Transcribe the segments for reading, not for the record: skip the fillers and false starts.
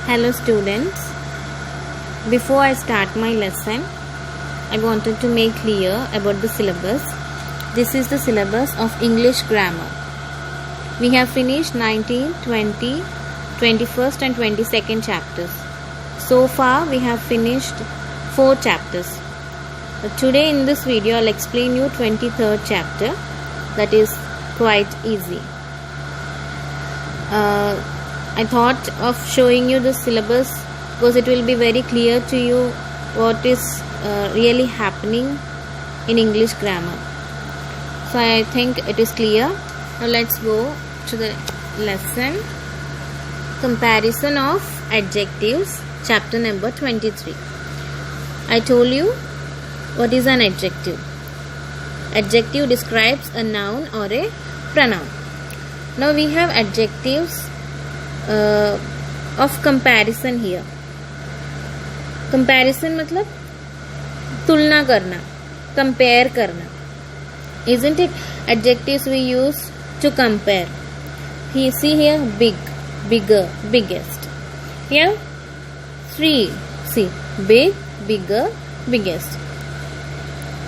Hello students, before I start my lesson, I wanted to make clear about the syllabus. This is the syllabus of English grammar. We have finished 19, 20, 21st and 22nd chapters. So far we have finished 4 chapters. Today in this video I'll explain you 23rd chapter, that is quite easy. I thought of showing you the syllabus because it will be very clear to you what is really happening in English grammar. So I think it is clear. Now let's go to the lesson. Comparison of adjectives, chapter number 23. I told you what is an adjective. Adjective describes a noun or a pronoun. Now we have adjectives of comparison here. Comparison मतलब तुलना करना, compare करना, isn't it? Adjectives we use to compare. See here, big, bigger, biggest. Here 3. See, big, bigger, biggest.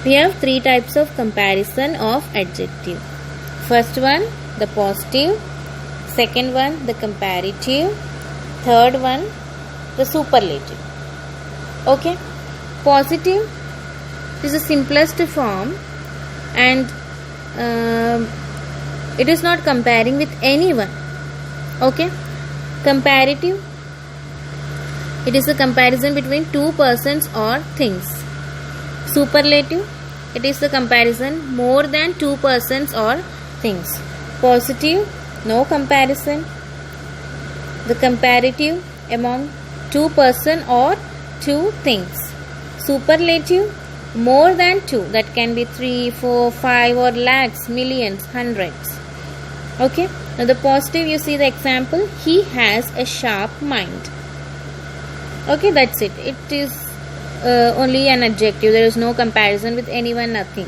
We have 3 types of comparison of adjective. First one, the positive. Second one, the comparative. Third one, the superlative. Okay. Positive is the simplest form and it is not comparing with anyone. Okay. Comparative, it is a comparison between 2 persons or things. Superlative, it is the comparison more than 2 persons or things. Positive, no comparison. The comparative among 2 person or 2 things. Superlative, more than 2. That can be 3, 4, 5 or lakhs, millions, hundreds. Okay. Now the positive, you see the example. He has a sharp mind. Okay, that's it. It is only an adjective. There is no comparison with anyone, nothing.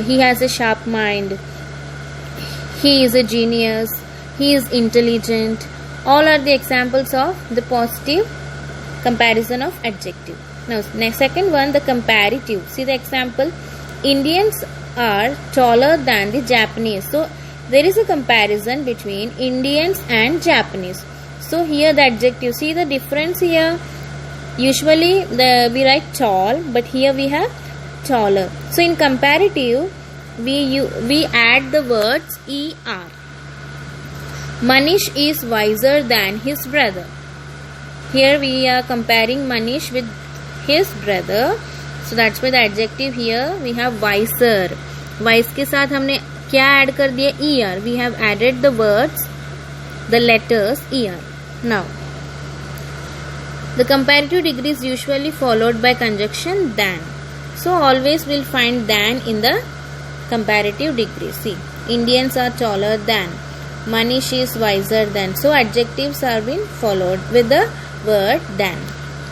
He has a sharp mind. He is a genius. He is intelligent. All are the examples of the positive comparison of adjective. Now, second one, the comparative. See the example. Indians are taller than the Japanese. So, there is a comparison between Indians and Japanese. So, here the adjective. See the difference here. Usually, we write tall, but here we have taller. So, in comparative, we add the words er. Manish is wiser than his brother. Here we are comparing Manish with his brother. So that's why the adjective here we have wiser. Wise के साथ हमने क्या add कर दिया? Er. We have added the words, the letters er. Now, the comparative degree is usually followed by conjunction than. So always we'll find than in the comparative degree. See, Indians are taller than. Manish is wiser than. So adjectives are being followed with the word than.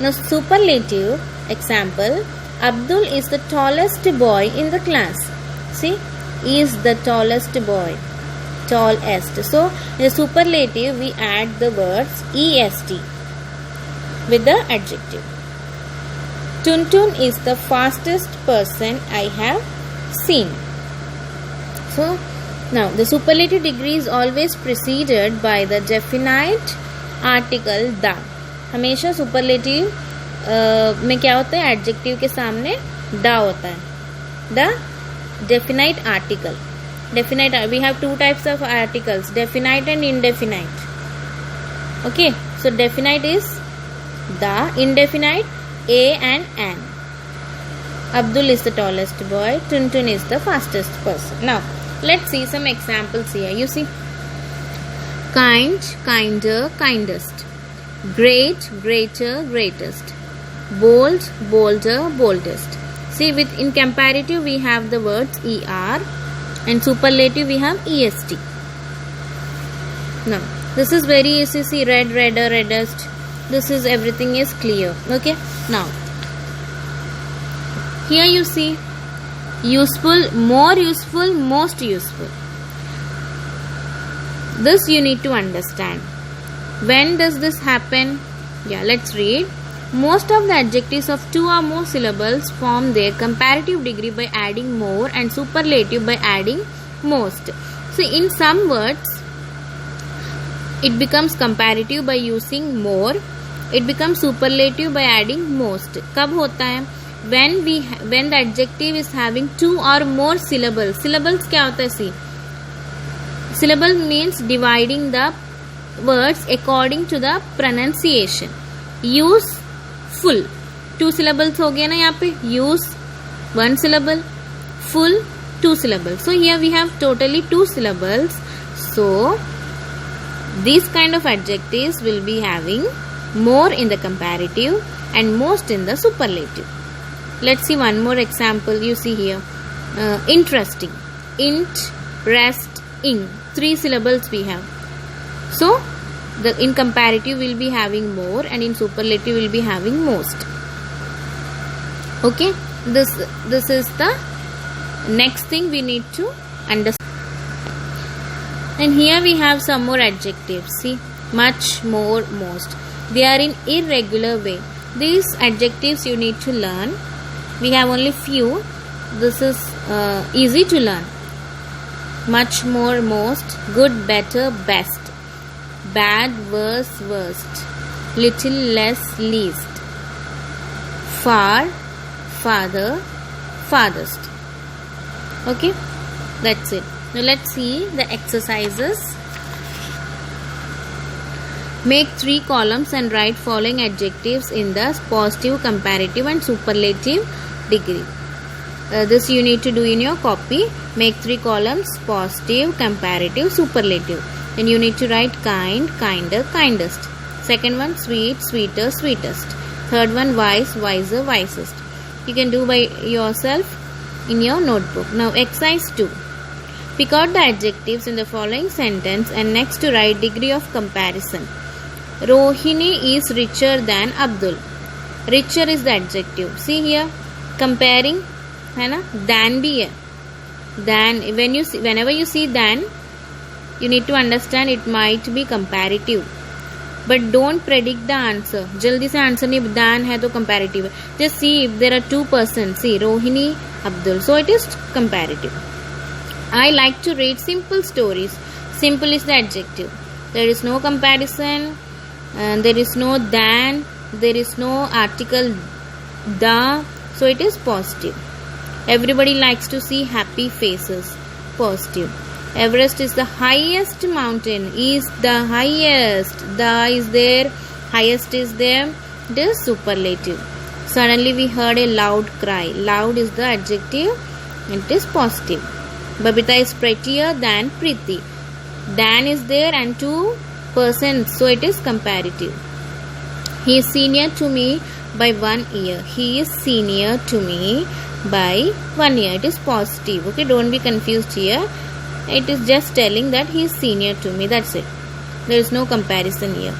Now superlative example. Abdul is the tallest boy in the class. See, is the tallest boy. Tallest. So in the superlative we add the words est with the adjective. Tuntun is the fastest person I have seen. So now the superlative degree is always preceded by the definite article the. हमेशा superlative में क्या होता है? adjective के सामने da होता है. The definite article. Definite. We have 2 types of articles: definite and indefinite. Okay. So definite is the, indefinite a and an. Abdul is the tallest boy. Tuntun is the fastest person. Now let's see some examples here. You see, kind, kinder, kindest. Great, greater, greatest. Bold, bolder, boldest. See, in comparative we have the words er and superlative we have est. Now this is very easy. See, red, redder, reddest. This is, everything is clear. Okay. Now here you see useful, more useful, most useful. This you need to understand. When does this happen? Yeah, let's read. Most of the adjectives of two or more syllables form their comparative degree by adding more and superlative by adding most. So in some words it becomes comparative by using more, it becomes superlative by adding most. कब होता है? When the adjective is having two or more syllables. Syllables क्या होता है? See, syllable means dividing the words according to the pronunciation. Use full, two syllables हो गया ना यहाँ पे. Use one syllable, full two syllables. So here we have totally two syllables. So these kind of adjectives will be having more in the comparative and most in the superlative. Let's see one more example. You see here, interesting, interesting, three syllables we have. So in comparative will be having more and in superlative will be having most. Okay, this is the next thing we need to understand. And here we have some more adjectives. See, much, more, most. They are in irregular way. These adjectives you need to learn. We have only few. This is easy to learn. Much, more, most. Good, better, best. Bad, worse, worst. Little, less, least. Far, farther, farthest. Okay, that's it. Now let's see the exercises. Make 3 columns and write following adjectives in the positive, comparative and superlative degree. This you need to do in your copy. Make 3 columns: positive, comparative, superlative. Then you need to write kind, kinder, kindest. Second one, sweet, sweeter, sweetest. Third one, wise, wiser, wisest. You can do by yourself in your notebook. Now exercise 2. Pick out the adjectives in the following sentence and next to write degree of comparison. Rohini is richer than Abdul. Richer is the adjective. See here, comparing, है ना? Than भी है. Than, whenever you see than, you need to understand it might be comparative. But don't predict the answer. जल्दी से answer नहीं, than है तो comparative है. Just see if there are 2 persons. See, Rohini, Abdul. So it is comparative. I like to read simple stories. Simple is the adjective. There is no comparison. There is no than. There is no article the. So it is positive. Everybody likes to see happy faces. Positive. Everest is the highest mountain. Is the highest. The is there. Highest is there. It is superlative. Suddenly we heard a loud cry. Loud is the adjective. It is positive. Babita is prettier than Preeti. Than is there and 2 persons. So it is comparative. He is senior to me by 1 year. He is senior to me by 1 year. It is positive. Okay, don't be confused here. It is just telling that he is senior to me. That's it. There is no comparison here.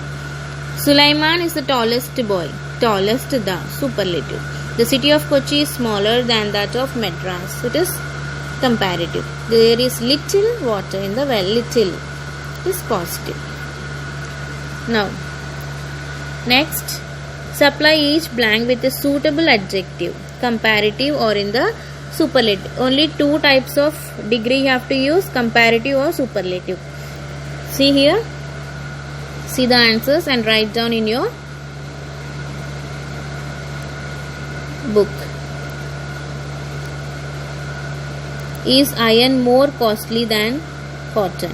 Sulaiman is the tallest boy. Tallest the superlative. The city of Kochi is smaller than that of Madras. It is comparative. There is little water in the well. Little is positive. Now, next, supply each blank with a suitable adjective, comparative or in the superlative. Only 2 types of degree you have to use, comparative or superlative. See here. See the answers and write down in your book. Is iron more costly than cotton?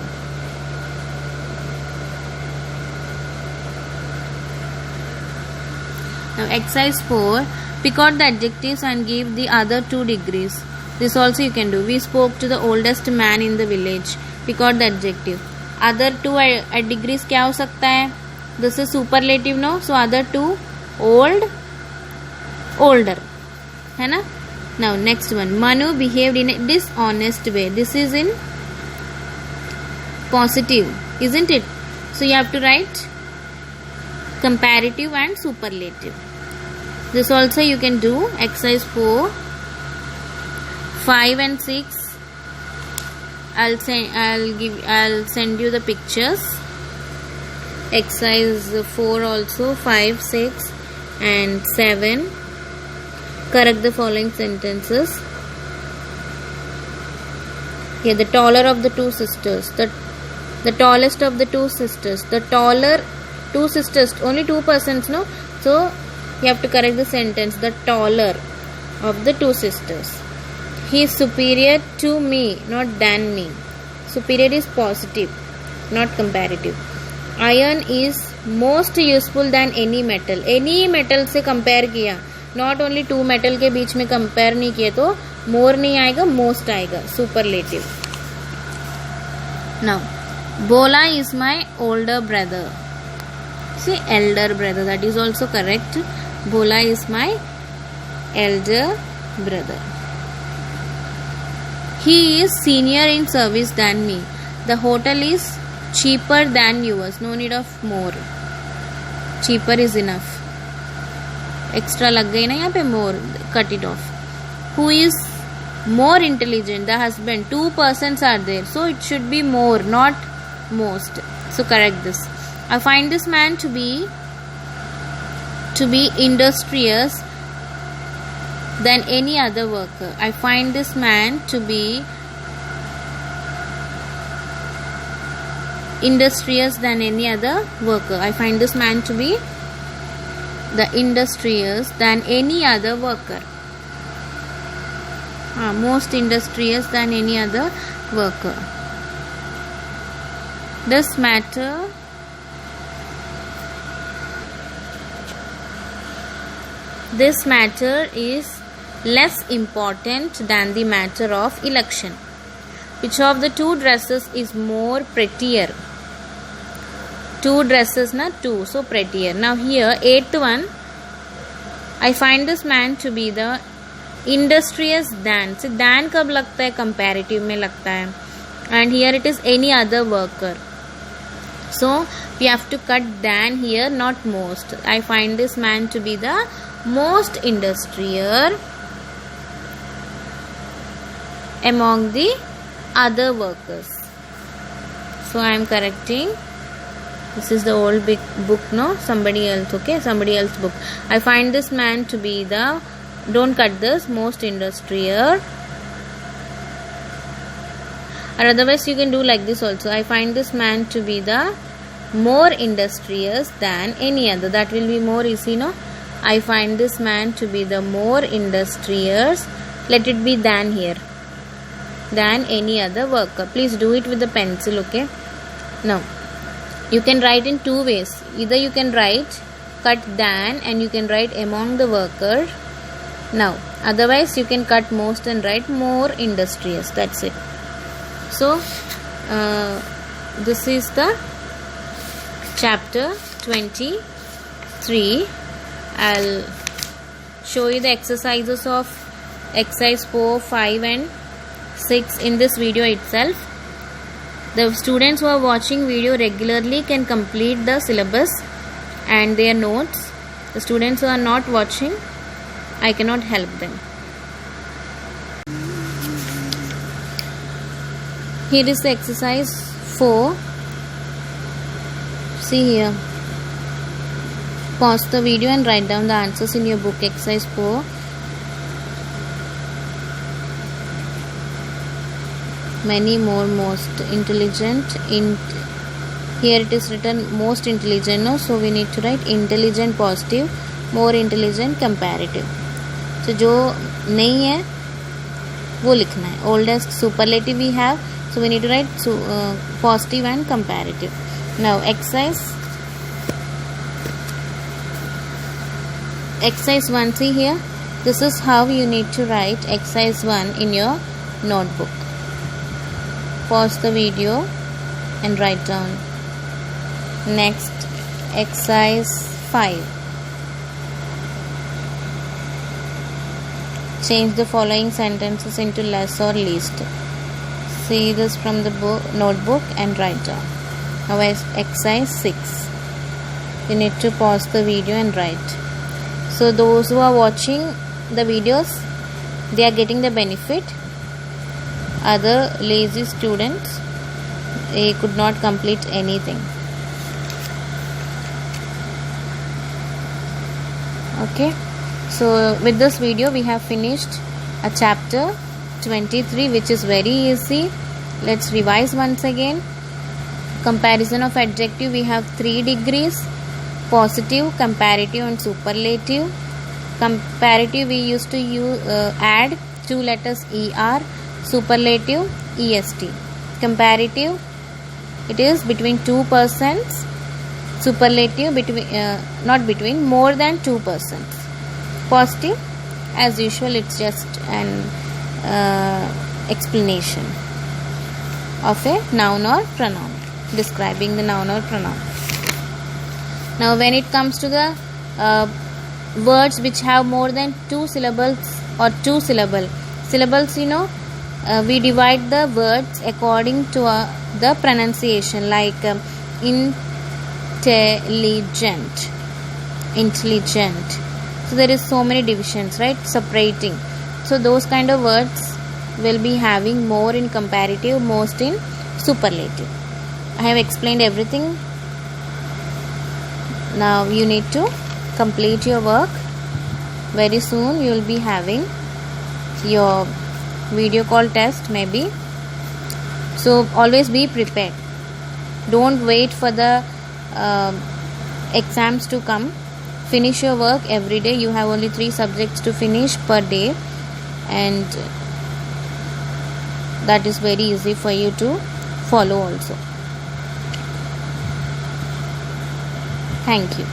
Now exercise 4. Pick out the adjectives and give the other 2 degrees. This also you can do. We spoke to the oldest man in the village. Pick out the adjective. Other 2 degrees क्या हो सकता है? This is superlative, no? So other 2, old, older. है ना? Now next one. Manu behaved in a dishonest way. This is in positive, isn't it? So you have to write comparative and superlative. This also you can do. Exercise 4, 5 and 6. I'll send you the pictures. Exercise 4 also, 5, 6 and 7. Correct the following sentences. Here, the taller of the two sisters. The tallest of the two sisters. The taller two sisters. Only 2 persons, no? So, you have to correct the sentence. The taller of the two sisters. He is superior to me, not than me. Superior is positive, not comparative. Iron is most useful than any metal. Any metal से compare किया, not only two metal के बीच में compare नहीं किया तो more नहीं आएगा, most आएगा, superlative. Now, Bola is my older brother. See, elder brother, that is also correct. Bola is my elder brother. He is senior in service than me. The hotel is cheaper than yours. No need of more. Cheaper is enough. Extra lag gayi na yahan pe, more. Cut it off. Who is more intelligent? The husband. 2 persons are there. So it should be more, not most. So correct this. I find this man to be industrious than any other worker. I find this man to be industrious than any other worker. I find this man to be industrious than any other worker. Most industrious than any other worker. This matter is less important than the matter of election. Which of the two dresses is more prettier? Two dresses, na? Two, so prettier. Now here, 8th one, I find this man to be the industrious than. So than कब लगता है? Comparative में लगता है. And here it is any other worker. So we have to cut than here, not most. I find this man to be the most industrious among the other workers. So I am correcting. This is the old big book, no? Somebody else, okay? Somebody else book. I find this man to be the, don't cut this, most industrious. Or otherwise you can do like this also. I find this man to be the more industrious than any other. That will be more easy, no? I find this man to be the more industrious. Let it be than here. Than any other worker. Please do it with the pencil, okay? Now, you can write in 2 ways. Either you can write cut than and you can write among the workers. Now, otherwise you can cut most and write more industrious. That's it. So, this is the chapter 23. I'll show you the exercises of exercise 4, 5 and 6 in this video itself. The students who are watching video regularly can complete the syllabus and their notes. The students who are not watching, I cannot help them. Here is the exercise 4. See here. Pause the video and write down the answers in your book. Exercise 4. Many more, most intelligent. Here it is written most intelligent, no? So we need to write intelligent positive, more intelligent comparative. So जो नहीं है वो लिखना है. Oldest superlative we have, so we need to write positive and comparative. Now exercise 1. See here, this is how you need to write exercise 1 in your notebook. Pause the video and write down. Next, exercise 5. Change the following sentences into less or least. See this from the notebook and write down. Now exercise 6. You need to pause the video and write. So those who are watching the videos, they are getting the benefit. Other lazy students, they could not complete anything. Okay, so with this video we have finished a chapter 23, which is very easy. Let's revise once again. Comparison of adjective, we have 3 degrees: positive, comparative and superlative. Comparative, we used to add 2 letters er, superlative est. Comparative, it is between 2 persons. Superlative, more than 2 persons. Positive, as usual, it's just an explanation of a noun or pronoun, describing the noun or pronoun. Now when it comes to the words which have more than 2 syllables or 2 syllables, we divide the words according to the pronunciation, like intelligent. So there is so many divisions, right? Separating. So those kind of words will be having more in comparative, most in superlative. I have explained everything. Now you need to complete your work. Very soon you will be having your video call test, maybe. So always be prepared. Don't wait for the exams to come. Finish your work every day. You have only 3 subjects to finish per day, and that is very easy for you to follow also. Thank you.